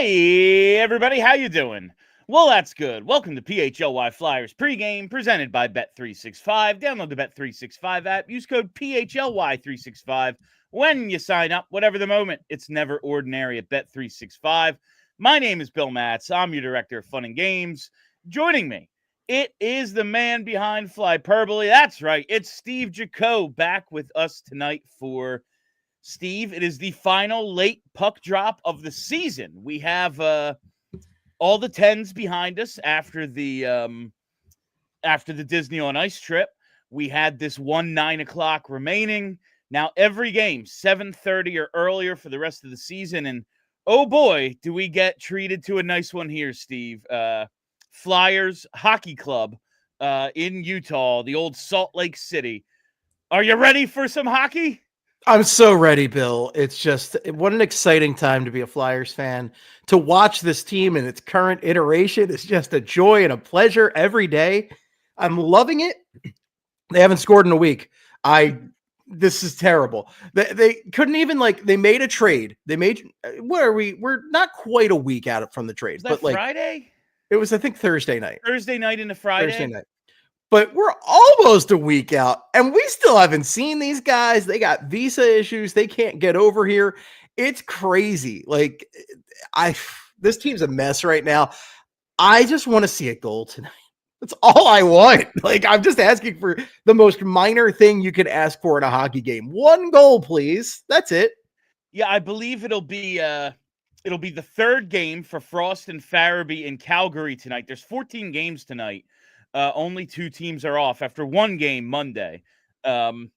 Hey, everybody, how you doing? Well, that's good. Welcome to PHLY Flyers pregame, presented by Bet365. Download the Bet365 app. Use code PHLY365 when you sign up. Whatever the moment, it's never ordinary at Bet365. My name is Bill Matz. I'm your director of fun and games. Joining me, it is the man behind Flyperbole. That's right. It's Steve Jakob back with us tonight for... Steve, it is the final late puck drop of the season. We have all the 10s behind us after the Disney on Ice trip. We had this 9 o'clock remaining. Now every game 7:30 or earlier for the rest of the season, and oh boy, do we get treated to a nice one here, Steve. Flyers Hockey Club in Utah, the old Salt Lake City. Are you ready for some hockey? I'm so ready, Bill. It's just, what an exciting time to be a Flyers fan. To watch this team in its current iteration is just a joy and a pleasure every day. I'm loving it. They haven't scored in a week. This is terrible. They couldn't even, they made a trade. What are we? We're not quite a week out from the trade. Was that Friday? It was, I think, Thursday night. Thursday night into Friday? Thursday night. But we're almost a week out, and we still haven't seen these guys. They got visa issues. They can't get over here. It's crazy. This team's a mess right now. I just want to see a goal tonight. That's all I want. I'm just asking for the most minor thing you could ask for in a hockey game. One goal, please. That's it. Yeah, I believe it'll be the third game for Frost and Farabee in Calgary tonight. There's 14 games tonight. Only 2 teams are off after one game Monday. But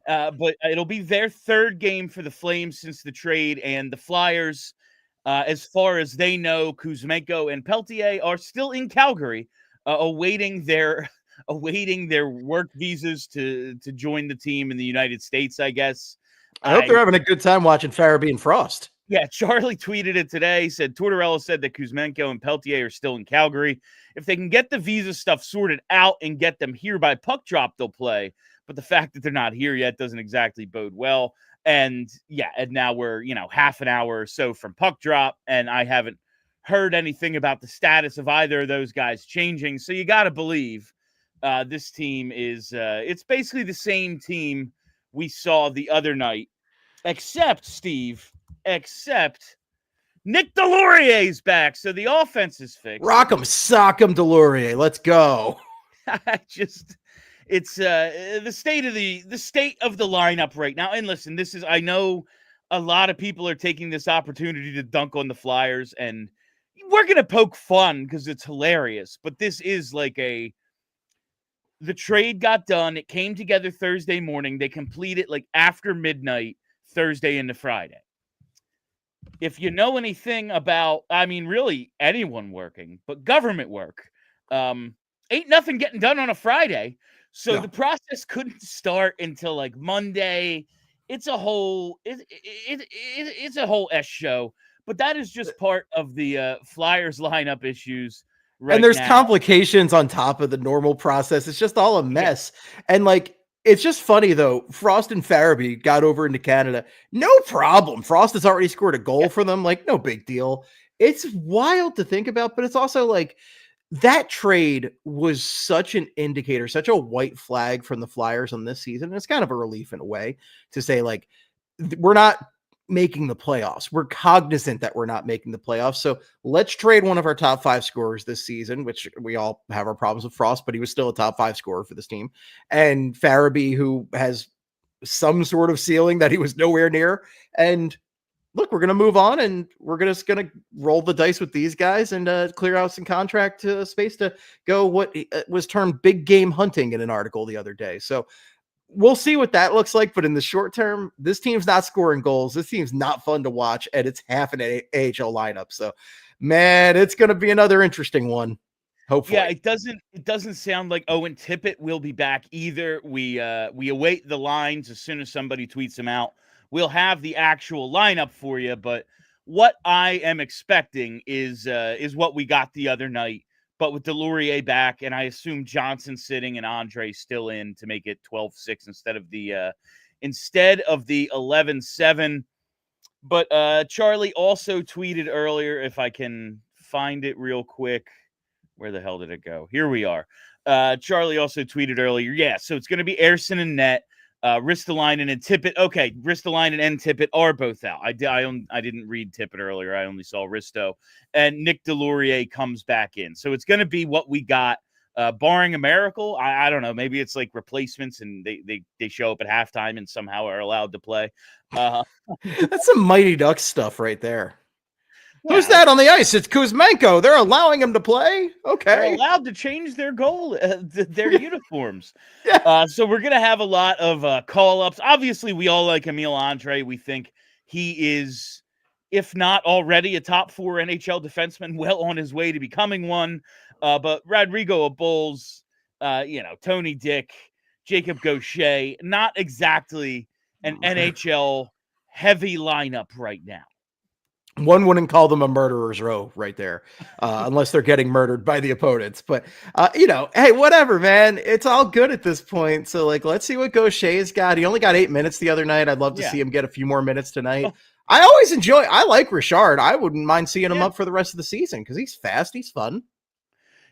it'll be their third game for the Flames since the trade, and the Flyers, as far as they know, Kuzmenko and Pelletier are still in Calgary, awaiting their work visas to join the team in the United States, I guess. I hope they're having a good time watching Farabee and Frost. Yeah, Charlie tweeted it today. Said Tortorella said that Kuzmenko and Pelletier are still in Calgary. If they can get the visa stuff sorted out and get them here by puck drop, they'll play. But the fact that they're not here yet doesn't exactly bode well. And yeah, and now we're, half an hour or so from puck drop, and I haven't heard anything about the status of either of those guys changing. So you got to believe this team is, it's basically the same team we saw the other night, except Nic Deslauriers back, so the offense is fixed. Rock'em, sock'em, Deslauriers. Let's go. It's the state of the lineup right now. And listen, I know a lot of people are taking this opportunity to dunk on the Flyers, and we're gonna poke fun because it's hilarious. But this is the trade got done. It came together Thursday morning. They completed after midnight Thursday into Friday. If you know anything about, really anyone working, but government work, ain't nothing getting done on a Friday. So The process couldn't start until Monday. It's a whole, it's a whole S show, but that is just part of the Flyers lineup issues. Right, and there's now. Complications on top of the normal process. It's just all a mess. Yeah. And it's just funny, though. Frost and Farabee got over into Canada. No problem. Frost has already scored a goal for them. No big deal. It's wild to think about, but it's also that trade was such an indicator, such a white flag from the Flyers on this season. And it's kind of a relief in a way to say, we're not making the playoffs. We're cognizant that we're not making the playoffs. So let's trade one of our top 5 scorers this season, which we all have our problems with Frost, but he was still a top 5 scorer for this team. And Farabee, who has some sort of ceiling that he was nowhere near. And look, we're going to move on, and we're just going to roll the dice with these guys and clear out some contract space to go what was termed big game hunting in an article the other day. So we'll see what that looks like, but in the short term, this team's not scoring goals. This team's not fun to watch, and it's half an AHL lineup. So, man, it's going to be another interesting one. Hopefully. Yeah, it doesn't sound like Owen Tippett will be back either. We await the lines as soon as somebody tweets them out. We'll have the actual lineup for you, but what I am expecting is what we got the other night. But with Deslauriers back, and I assume Johnson sitting and Andrei still in to make it 12-6 instead of the 11-7. But Charlie also tweeted earlier, if I can find it real quick. Where the hell did it go? Here we are. Charlie also tweeted earlier. Yeah, so it's going to be Ersson and net. Ristolainen and Tippett. Okay, Ristolainen and Tippett are both out. I didn't read Tippett earlier. I only saw Risto. And Nic Deslauriers comes back in. So it's going to be what we got, barring a miracle. I don't know. Maybe it's like replacements and they show up at halftime and somehow are allowed to play. That's some Mighty Ducks stuff right there. Yeah. Who's that on the ice? It's Kuzmenko. They're allowing him to play? Okay. They're allowed to change their their uniforms. Yeah. So we're going to have a lot of call-ups. Obviously, we all like Emil Andrei. We think he is, if not already, a top 4 NHL defenseman, well on his way to becoming one. But Rodrigo Bulls, Tony Dick, Jakob Gaucher, not exactly an NHL heavy lineup right now. One wouldn't call them a murderer's row right there, unless they're getting murdered by the opponents. But, hey, whatever, man. It's all good at this point. So, let's see what Gaucher's got. He only got 8 minutes the other night. I'd love to see him get a few more minutes tonight. I like Richard. I wouldn't mind seeing him up for the rest of the season because he's fast. He's fun.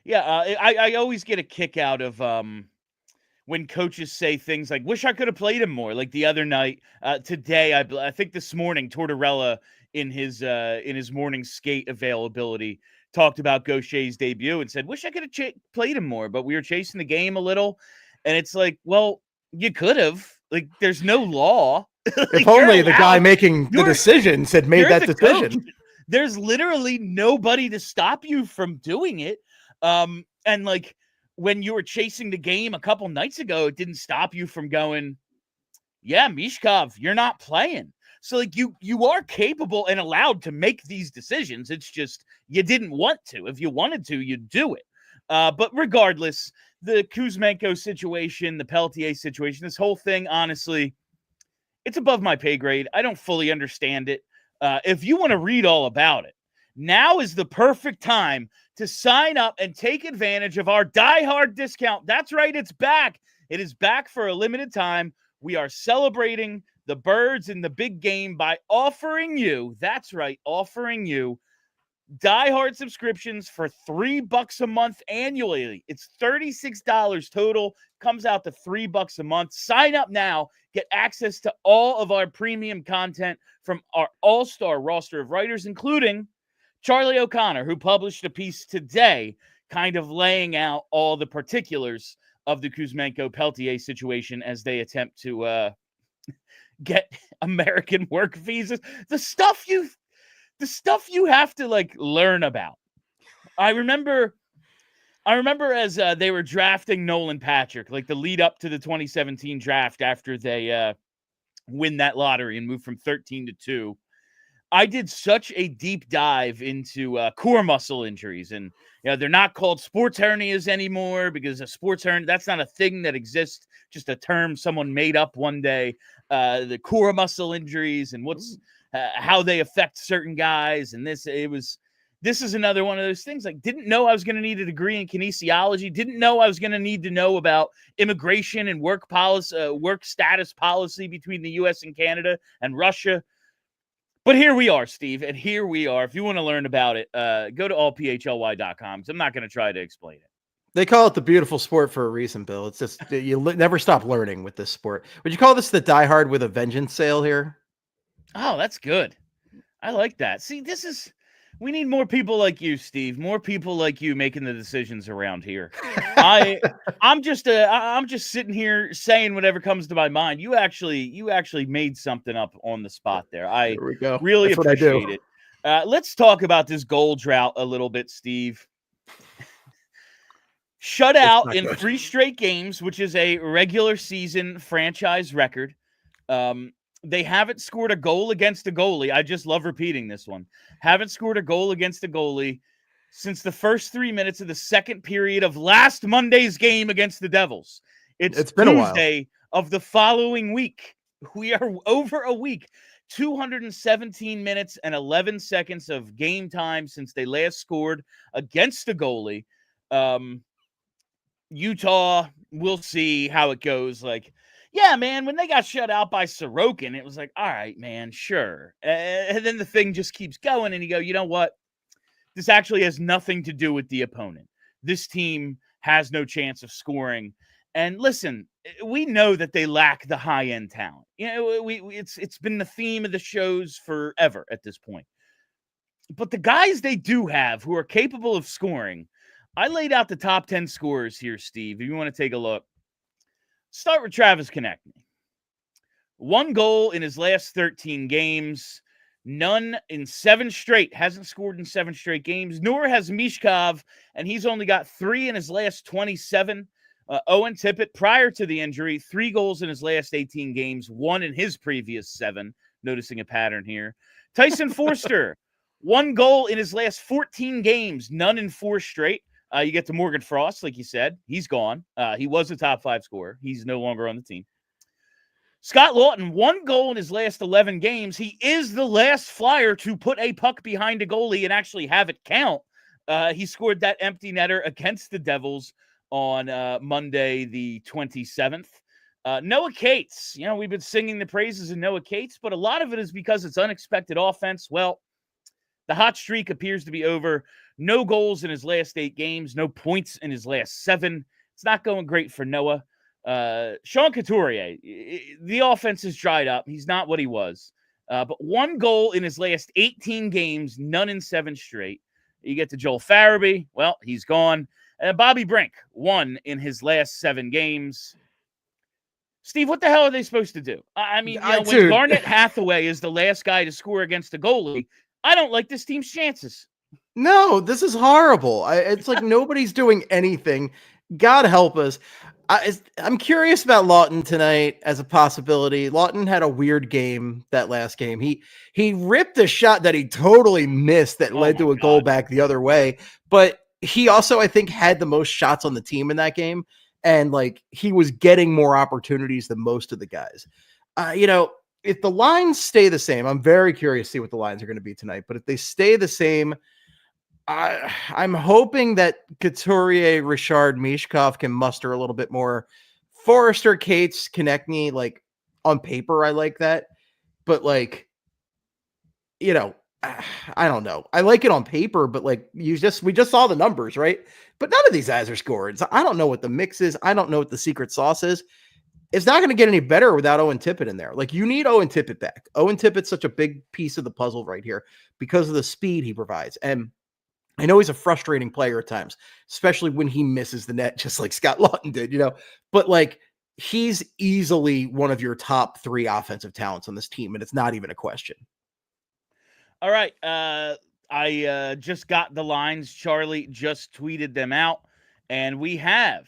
Yeah, I always get a kick out of when coaches say things like, wish I could have played him more. Like the other night, today, I think this morning, Tortorella, in his morning skate availability, talked about Gaucher's debut and said, wish I could have played him more, but we were chasing the game a little. And it's like, well, you could have. Like, there's no law. If only the guy making the decisions had made that decision. Coach. There's literally nobody to stop you from doing it. And when you were chasing the game a couple nights ago, it didn't stop you from going, yeah, Michkov, you're not playing. So you are capable and allowed to make these decisions. It's just you didn't want to. If you wanted to, you'd do it. But regardless, the Kuzmenko situation, the Pelletier situation, this whole thing, honestly, it's above my pay grade. I don't fully understand it. If you want to read all about it, now is the perfect time to sign up and take advantage of our Die Hard discount. That's right, it's back. It is back for a limited time. We are celebrating the birds in the big game by offering you, that's right, offering you Die Hard subscriptions for $3 a month annually. It's $36 total. Comes out to $3 a month. Sign up now. Get access to all of our premium content from our all-star roster of writers, including Charlie O'Connor, who published a piece today kind of laying out all the particulars of the Kuzmenko-Pelletier situation as they attempt to get American work visas. The stuff you have to learn about. I remember as they were drafting Nolan Patrick, the lead up to the 2017 draft after they win that lottery and move from 13 to 2. I did such a deep dive into core muscle injuries, and they're not called sports hernias anymore because a sports hernia, that's not a thing that exists, just a term someone made up one day. The core muscle injuries and how they affect certain guys, and this is another one of those things. Didn't know I was going to need a degree in kinesiology. Didn't know I was going to need to know about immigration and work policy, work status policy between the U.S. and Canada and Russia. But here we are, Steve, and here we are. If you want to learn about it, go to allphly.com, because I'm not going to try to explain it. They call it the beautiful sport for a reason, Bill. It's just you never stop learning with this sport. Would you call this the Die Hard with a Vengeance sale here? Oh, that's good. I like that. See, we need more people like you, Steve. More people like you making the decisions around here. I'm just sitting here saying whatever comes to my mind. You actually made something up on the spot there. There we go. Really appreciate it. Let's talk about this goal drought a little bit, Steve. Shutout in 3 straight games, which is a regular season franchise record. They haven't scored a goal against a goalie. I just love repeating this one. Haven't scored a goal against a goalie since the first 3 minutes of the second period of last Monday's game against the Devils. It's been Tuesday of the following week. We are over a week. 217 minutes and 11 seconds of game time since they last scored against a goalie. Utah, we'll see how it goes. yeah, man, when they got shut out by Sorokin, it was like, all right, man, sure. And then the thing just keeps going, and you go, you know what? This actually has nothing to do with the opponent. This team has no chance of scoring. And listen, we know that they lack the high-end talent. You know, it's been the theme of the shows forever at this point. But the guys they do have who are capable of scoring, I laid out the top 10 scorers here, Steve, if you want to take a look. Start with Travis Konecny. 1 goal in his last 13 games. None in 7 straight. Hasn't scored in 7 straight games. Nor has Michkov, and he's only got 3 in his last 27. Owen Tippett, prior to the injury, 3 goals in his last 18 games, 1 in his previous 7. Noticing a pattern here. Tyson Forster, 1 goal in his last 14 games, none in 4 straight. You get to Morgan Frost, like you said. He's gone. He was a top 5 scorer. He's no longer on the team. Scott Laughton, 1 goal in his last 11 games. He is the last Flyer to put a puck behind a goalie and actually have it count. He scored that empty netter against the Devils on Monday, the 27th. Noah Cates, you know, we've been singing the praises of Noah Cates, but a lot of it is because it's unexpected offense. Well, the hot streak appears to be over. No goals in his last 8 games, no points in his last 7. It's not going great for Noah. Sean Couturier, the offense has dried up. He's not what he was. But 1 goal in his last 18 games, none in 7 straight. You get to Joel Farabee. Well, he's gone. Bobby Brink, 1 in his last 7 games. Steve, what the hell are they supposed to do? I mean, when Garnet Hathaway is the last guy to score against a goalie, I don't like this team's chances. No, this is horrible. It's like nobody's doing anything. God help us. I'm curious about Laughton tonight as a possibility. Laughton had a weird game that last game. He ripped a shot that he totally missed that led to a goal back the other way. But he also, I think, had the most shots on the team in that game. And like he was getting more opportunities than most of the guys. If the lines stay the same, I'm very curious to see what the lines are going to be tonight. But if they stay the same, I'm hoping that Couturier, Richard, Michkov can muster a little bit more. Forrester, Cates, Konecny, like on paper, I like that. But like, I don't know. I like it on paper, but like we just saw the numbers, right? But none of these guys are scoring. So I don't know what the mix is. I don't know what the secret sauce is. It's not going to get any better without Owen Tippett in there. Like you need Owen Tippett back. Owen Tippett's such a big piece of the puzzle right here because of the speed he provides. And I know he's a frustrating player at times, especially when he misses the net, just like Scott Laughton did, but like he's easily one of your top 3 offensive talents on this team. And it's not even a question. All right. I just got the lines. Charlie just tweeted them out. And we have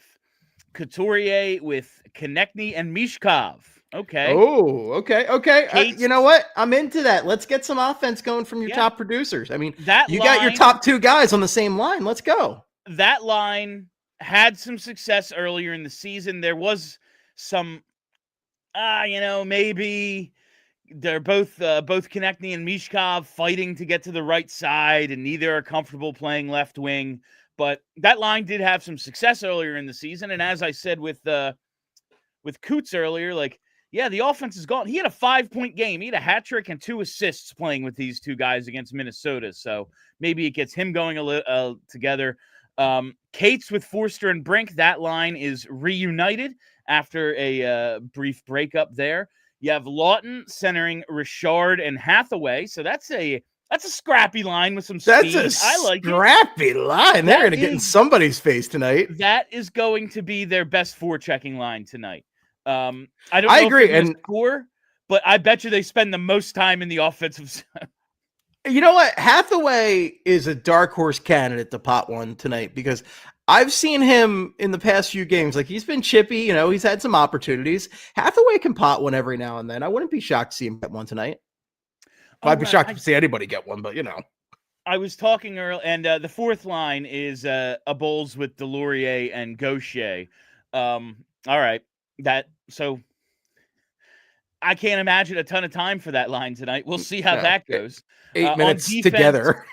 Couturier with Konecny and Michkov. Okay. Oh, okay. You know what? I'm into that. Let's get some offense going from your top producers. I mean, got your top 2 guys on the same line. Let's go. That line had some success earlier in the season. There was some, maybe they're both Konecny and Michkov fighting to get to the right side, and neither are comfortable playing left wing. But that line did have some success earlier in the season. And as I said with Coots earlier, like, yeah, the offense is gone. He had a 5-point game. He had a hat trick and 2 assists playing with these 2 guys against Minnesota. So maybe it gets him going a little together. Cates with Forster and Brink. That line is reunited after a brief breakup there. You have Laughton centering Richard and Hathaway. So that's a scrappy line with some speed. I like it. Scrappy line. They're going to get in somebody's face tonight. That is going to be their best forechecking line tonight. I agree. And score, but I bet you they spend the most time in the offensive side. You know what? Hathaway is a dark horse candidate to pot one tonight because I've seen him in the past few games. Like he's been chippy, he's had some opportunities. Hathaway can pot one every now and then. I wouldn't be shocked to see him get one tonight. I'd be shocked to see anybody get one, but I was talking earlier, and the 4th line is a Bowles with Deslauriers and Gaucher. All right. So I can't imagine a ton of time for that line tonight. We'll see how that goes. 8 minutes together.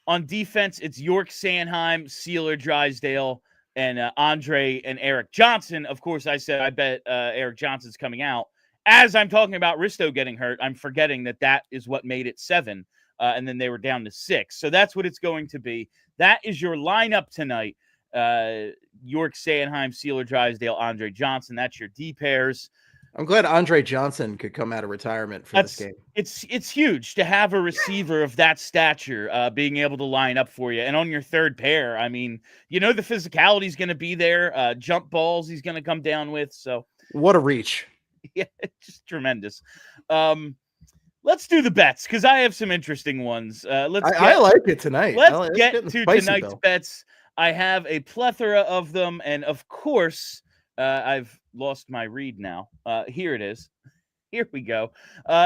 On defense, it's York, Sanheim, Sealer, Drysdale, and Andrei and Eric Johnson. Of course, I said I bet Eric Johnson's coming out. As I'm talking about Risto getting hurt, I'm forgetting that is what made it 7, and then they were down to 6. So that's what it's going to be. That is your lineup tonight. York, Sanheim, Sealer, Drysdale, Andrei Johnson. That's your D pairs. I'm glad Andrei Johnson could come out of retirement for this game. It's huge to have a receiver of that stature being able to line up for you. And on your third pair, I mean, the physicality is going to be there. Jump balls he's going to come down with. So what a reach. Yeah, it's just tremendous. Let's do the bets because I have some interesting ones. I like it tonight. Let's get to tonight's bets. I have a plethora of them, and of course, I've lost my read now. Here it is. Here we go.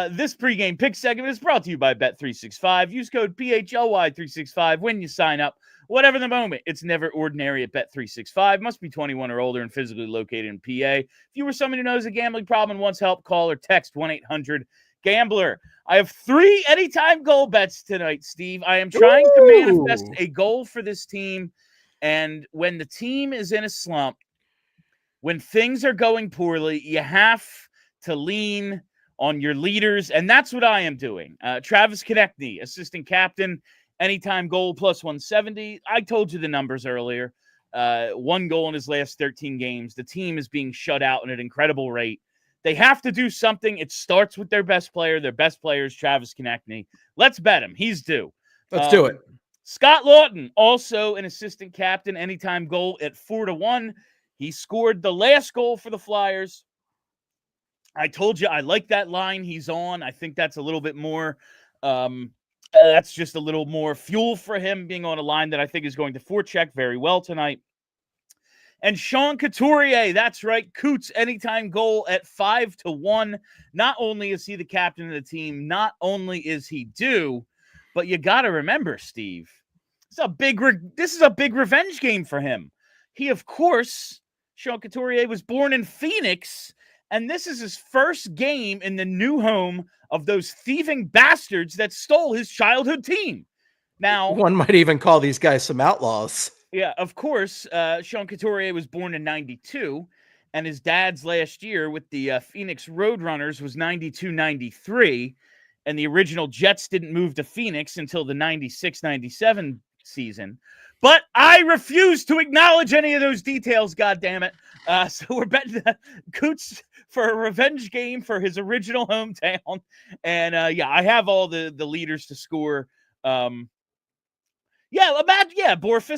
This pregame pick segment is brought to you by Bet365. Use code PHLY365 when you sign up. Whatever the moment, it's never ordinary at Bet365. Must be 21 or older and physically located in PA. If you were someone who knows a gambling problem and wants help, call or text 1-800-GAMBLER. I have 3 anytime goal bets tonight, Steve. I am trying to manifest a goal for this team. And when the team is in a slump, when things are going poorly, you have to lean on your leaders, and that's what I am doing. Travis Konecny, assistant captain, anytime goal plus 170. I told you the numbers earlier. 1 goal in his last 13 games. The team is being shut out at an incredible rate. They have to do something. It starts with their best player. Their best player is Travis Konecny. Let's bet him. He's due. Let's do it. Scott Lawton, also an assistant captain, anytime goal at 4-1. He scored the last goal for the Flyers. I told you I like that line he's on. I think that's a little bit more that's just a little more fuel for him being on a line that I think is going to forecheck very well tonight. And Sean Couturier, that's right, Coots, anytime goal at 5-1. Not only is he the captain of the team, not only is he due, but you got to remember, Steve, this is a big revenge game for him. He, of course, Sean Couturier was born in Phoenix, and this is his first game in the new home of those thieving bastards that stole his childhood team. Now, one might even call these guys some outlaws. Yeah, of course. Sean Couturier was born in 92, and his dad's last year with the Phoenix Roadrunners was 92-93, and the original Jets didn't move to Phoenix until the 96-97 season. But I refuse to acknowledge any of those details, goddammit. So we're betting Coots for a revenge game for his original hometown. And, I have all the leaders to score. Borfus.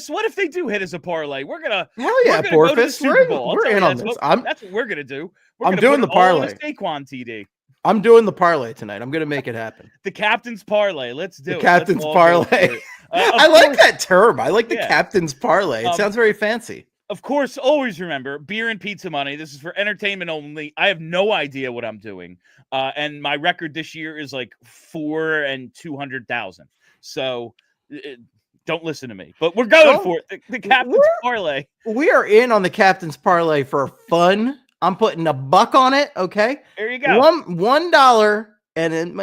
What if they do hit as a parlay? We're gonna Borfus. Go to the Super Bowl. We're in on this. That's what we're gonna do. I'm doing the parlay. Saquon TD. I'm doing the parlay tonight. I'm gonna make it happen. The captain's parlay. Let's do it. The captain's parlay. I like that term. I like the captain's parlay. It sounds very fancy. Of course, always remember beer and pizza money. This is for entertainment only. I have no idea what I'm doing, and my record this year is like 4 and 200,000. So. Don't listen to me, but we're going for it. The captain's parlay. We are in on the captain's parlay for fun. I'm putting $1 on it. Okay. There you go. $1, and it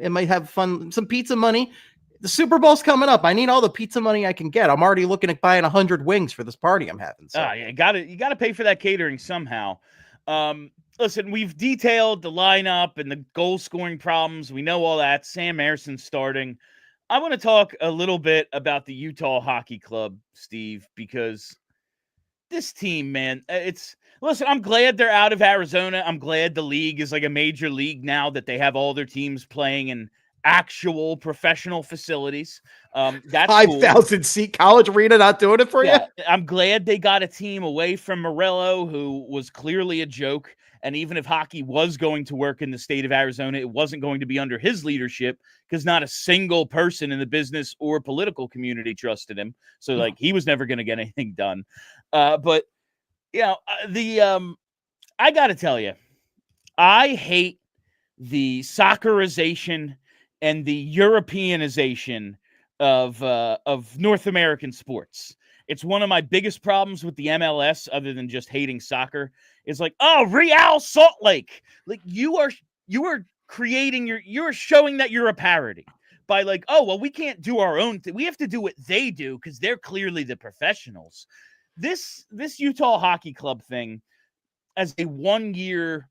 might have fun. Some pizza money. The Super Bowl's coming up. I need all the pizza money I can get. I'm already looking at buying 100 wings for this party I'm having. So. You got to pay for that catering somehow. Listen, we've detailed the lineup and the goal scoring problems. We know all that. Sam Ersson starting. I want to talk a little bit about the Utah Hockey Club, Steve, because this team, man, listen, I'm glad they're out of Arizona. I'm glad the league is like a major league now that they have all their teams playing in actual professional facilities. That's 5,000 seat college arena not doing it for you. I'm glad they got a team away from Morello, who was clearly a joke. And even if hockey was going to work in the state of Arizona, it wasn't going to be under his leadership because not a single person in the business or political community trusted him. So, he was never going to get anything done. I got to tell you, I hate the soccerization and the Europeanization of North American sports. It's one of my biggest problems with the MLS, other than just hating soccer. Is Real Salt Lake. Like you are creating you're showing that you're a parody by we can't do our own thing. We have to do what they do because they're clearly the professionals. this Utah Hockey Club thing as a 1-year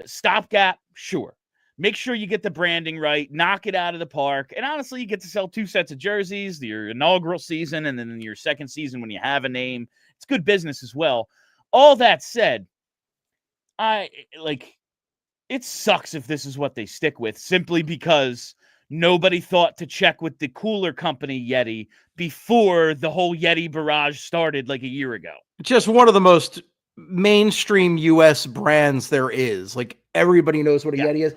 stopgap, sure. Make sure you get the branding right, knock it out of the park, and honestly, you get to sell 2 sets of jerseys, your inaugural season, and then your second season when you have a name. It's good business as well. All that said, it sucks if this is what they stick with, simply because nobody thought to check with the cooler company Yeti before the whole Yeti barrage started like a year ago. Just one of the most mainstream US brands there is. Like, everybody knows what a Yeti is.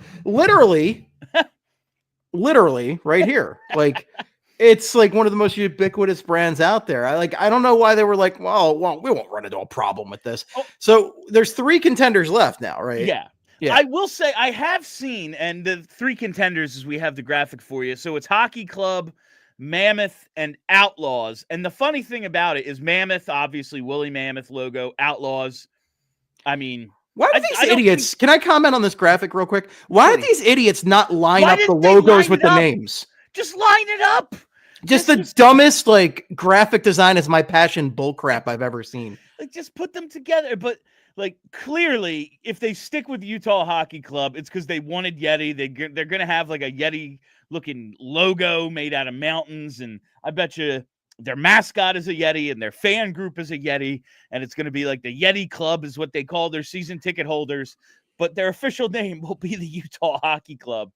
Literally right here. Like, it's like one of the most ubiquitous brands out there. I don't know why they were like, well, we won't run into a problem with this. So there's 3 contenders left now, right? Yeah. I will say I have seen, and the 3 contenders is, we have the graphic for you. So it's Hockey Club, Mammoth, and Outlaws. And the funny thing about it is Mammoth, obviously, Woolly Mammoth logo, Outlaws. I mean, why do these idiots, can I comment on this graphic real quick? Why did these idiots not line up the logos with the names? Just line it up. Just the dumbest, like, graphic design is my passion bullcrap I've ever seen. Like, just put them together. But, like, clearly, if they stick with Utah Hockey Club, it's because they wanted Yeti. They're going to have, like, a Yeti-looking logo made out of mountains, and I bet you their mascot is a Yeti, and their fan group is a Yeti, and it's going to be, like, the Yeti Club is what they call their season ticket holders, but their official name will be the Utah Hockey Club.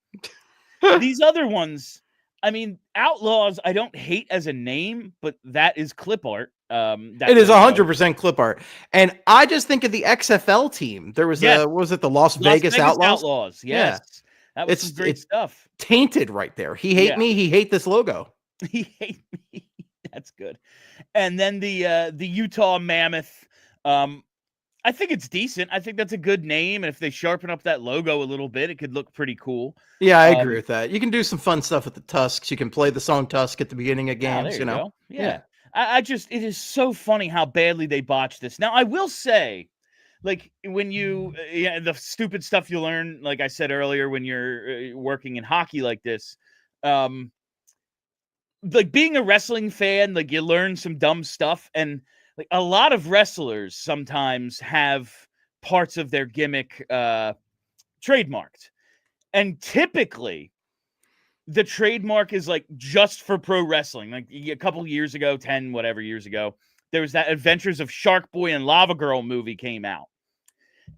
These other ones, I mean, Outlaws, I don't hate as a name, but that is clip art. It is 100% clip art. And I just think of the XFL team. There was was it the Las Vegas Outlaws? Yes. Yeah. That was some great stuff. Tainted right there. He hate me. He hate this logo. He hate me. That's good. And then the Utah Mammoth. I think it's decent. I think that's a good name. And if they sharpen up that logo a little bit, it could look pretty cool. Yeah, I agree with that. You can do some fun stuff with the Tusks. You can play the song Tusk at the beginning of games, you know? Yeah. It is so funny how badly they botched this. Now, I will say, like, when you, the stupid stuff you learn, like I said earlier, when you're working in hockey like this, like, being a wrestling fan, like, you learn some dumb stuff. And, like, a lot of wrestlers sometimes have parts of their gimmick trademarked. And typically, the trademark is, like, just for pro wrestling. Like, a couple years ago, 10 whatever years ago, there was that Adventures of Shark Boy and Lava Girl movie came out.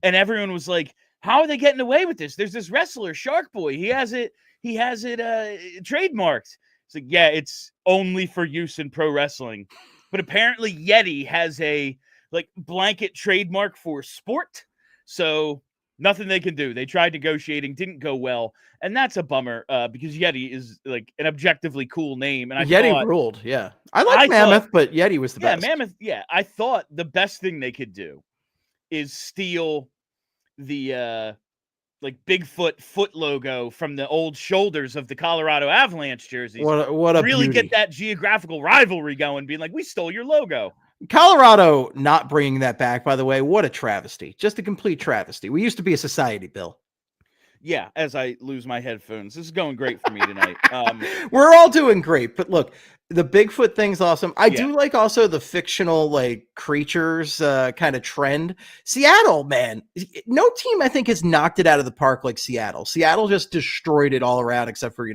And everyone was like, how are they getting away with this? There's this wrestler, Shark Boy. He has it trademarked. It's like, yeah, it's only for use in pro wrestling. But apparently Yeti has a, like, blanket trademark for sport. So nothing they can do. They tried negotiating, didn't go well. And that's a bummer because Yeti is, like, an objectively cool name. And Yeti ruled, yeah. I like Mammoth, but Yeti was the best. Yeah, Mammoth, yeah. I thought the best thing they could do is steal the like, Bigfoot foot logo from the old shoulders of the Colorado Avalanche jerseys. What a really beauty. Get that geographical rivalry going, being like, we stole your logo. Colorado not bringing that back, by the way, what a travesty. Just a complete travesty. We used to be a society, Bill. Yeah, as I lose my headphones. This is going great for me tonight. We're all doing great, but look, the Bigfoot thing's awesome. I do like also the fictional, like, creatures kind of trend. Seattle, man, no team I think has knocked it out of the park like Seattle. Seattle just destroyed it all around, except for,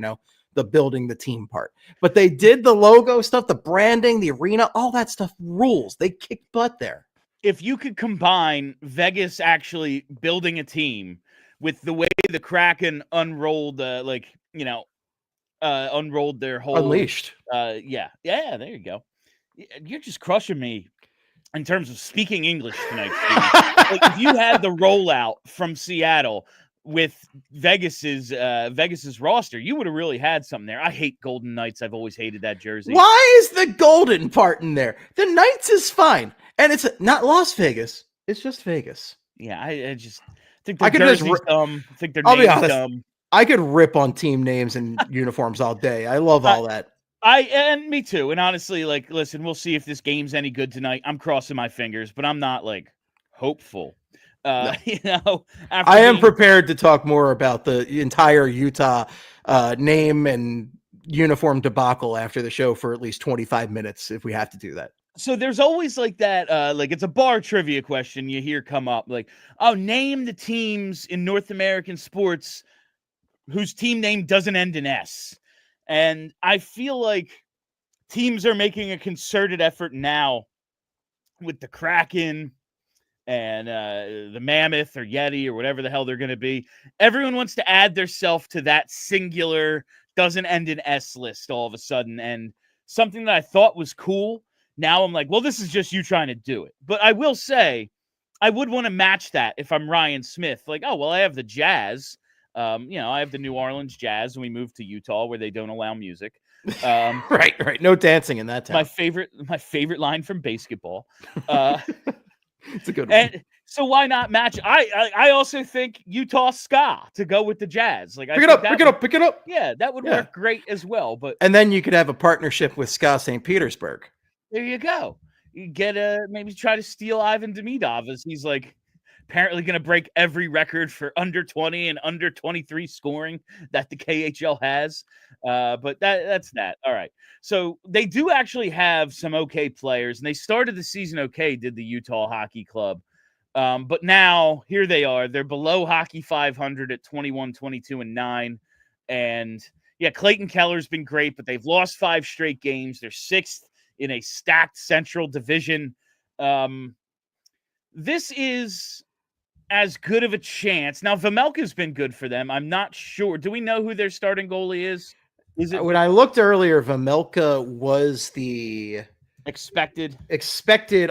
the building the team part. But they did the logo stuff, the branding, the arena, all that stuff rules. They kicked butt there. If you could combine Vegas actually building a team with the way the Kraken unrolled, unrolled their whole Unleashed. Yeah, there you go. You're just crushing me in terms of speaking English tonight, Steve. Like, if you had the rollout from Seattle with Vegas's roster, you would have really had something there. I hate Golden Knights. I've always hated that jersey. Why is the golden part in there? The Knights is fine, and it's not Las Vegas. It's just Vegas. Yeah, I just think their jersey's dumb. I think their name's dumb. I could rip on team names and uniforms all day. I love all that. And me too. And honestly, like, listen, we'll see if this game's any good tonight. I'm crossing my fingers, but I'm not, like, hopeful. No. I am prepared to talk more about the entire Utah name and uniform debacle after the show for at least 25 minutes if we have to do that. So there's always like that, like it's a bar trivia question you hear come up, like, oh, name the teams in North American sports whose team name doesn't end in S. And I feel like teams are making a concerted effort now with the Kraken and the Mammoth or Yeti or whatever the hell they're going to be. Everyone wants to add their self to that singular, doesn't end in S list all of a sudden. And something that I thought was cool, now I'm like, well, this is just you trying to do it. But I will say, I would want to match that if I'm Ryan Smith. Like, oh, well, I have the Jazz. I have the New Orleans Jazz, and we moved to Utah where they don't allow music. Right. No dancing in that town. My favorite line from basketball. It's a good one. And so why not match? I also think Utah ska to go with the Jazz. Like, pick it up. Yeah, that would work great as well. But and then you could have a partnership with Ska St. Petersburg. There you go. You get maybe try to steal Ivan Demidov, as he's like apparently going to break every record for under 20 and under 23 scoring that the KHL has. But that's that. All right. So they do actually have some okay players, and they started the season okay, did the Utah Hockey Club. But now here they are. They're below Hockey 500 at 21, 22, and 9. And yeah, Clayton Keller's been great, but they've lost 5 straight games. They're 6th in a stacked Central Division. This is as good of a chance. Now, Vejmelka's been good for them. I'm not sure. Do we know who their starting goalie is? Is it when I looked earlier, Vejmelka was the expected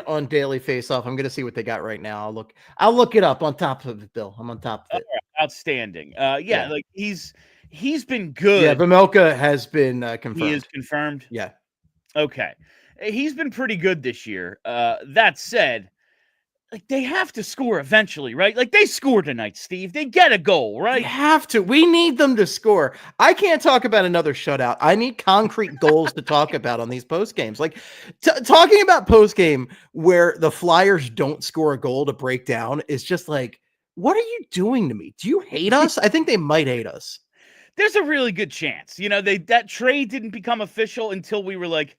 on daily faceoff. I'm going to see what they got right now. I'll look it up on top of it, Bill. I'm on top of it. Right. Outstanding. Like he's been good. Yeah, Vejmelka has been confirmed. He is confirmed. Yeah. Okay. He's been pretty good this year. That said, like, they have to score eventually, right? Like, they score tonight, Steve. They get a goal, right? They have to. We need them to score. I can't talk about another shutout. I need concrete goals to talk about on these post games. Like, talking about post game where the Flyers don't score a goal to break down is just like, what are you doing to me? Do you hate us? I think they might hate us. There's a really good chance. That trade didn't become official until we were like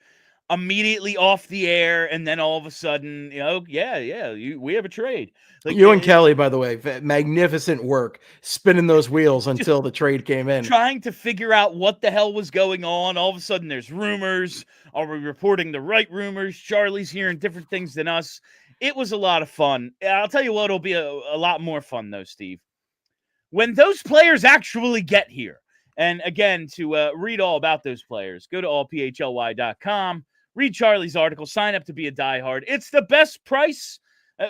immediately off the air, and then all of a sudden, we have a trade. Like, you and Kelly, by the way, magnificent work spinning those wheels until the trade came in. Trying to figure out what the hell was going on. All of a sudden, there's rumors. Are we reporting the right rumors? Charlie's hearing different things than us. It was a lot of fun. I'll tell you what, it'll be a lot more fun, though, Steve, when those players actually get here. And again, to read all about those players, go to allphly.com. Read Charlie's article, sign up to be a diehard. It's the best price.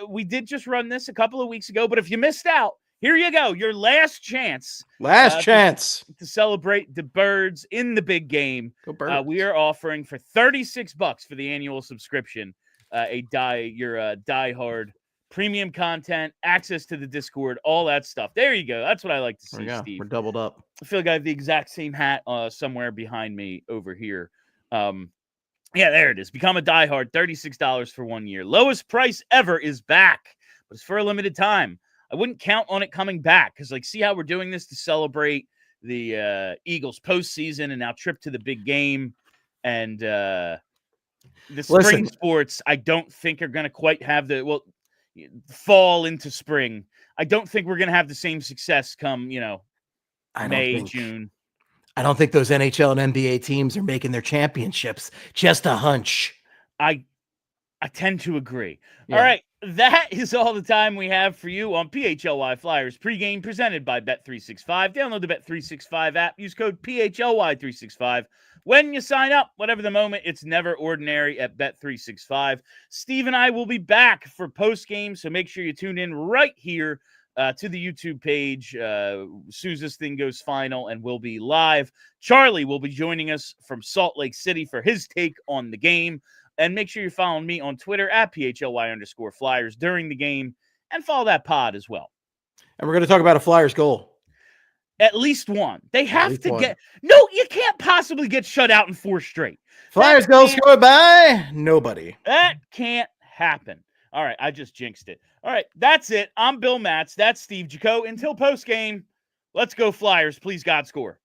We did just run this a couple of weeks ago, but if you missed out, here you go. Your last chance. To celebrate the Birds in the big game. Go Birds. We are offering for $36 for the annual subscription, your diehard premium content, access to the Discord, all that stuff. There you go. That's what I like to see, Steve. We're doubled up. I feel like I have the exact same hat somewhere behind me over here. Yeah, there it is. Become a diehard, $36 for 1 year. Lowest price ever is back, but it's for a limited time. I wouldn't count on it coming back because, see how we're doing this to celebrate the Eagles postseason and now trip to the big game. And the spring sports, I don't think are going to quite have fall into spring. I don't think we're going to have the same success come, May, June. I don't think those NHL and NBA teams are making their championships. Just a hunch. I tend to agree. Yeah. All right. That is all the time we have for you on PHLY Flyers pregame presented by Bet365. Download the Bet365 app. Use code PHLY365. When you sign up, whatever the moment, it's never ordinary at Bet365. Steve and I will be back for postgame, so make sure you tune in right here to the YouTube page as soon as this thing goes final, and we'll be live. Charlie will be joining us from Salt Lake City for his take on the game. And make sure you're following me on Twitter at PHLY_Flyers during the game, and follow that pod as well. And we're going to talk about a Flyers goal. At least one. They have to get... No, you can't possibly get shut out in 4 straight. Flyers goal scored by nobody. That can't happen. All right, I just jinxed it. All right, that's it. I'm Bill Matz. That's Steve Jakob. Until postgame, let's go Flyers. Please, God, score.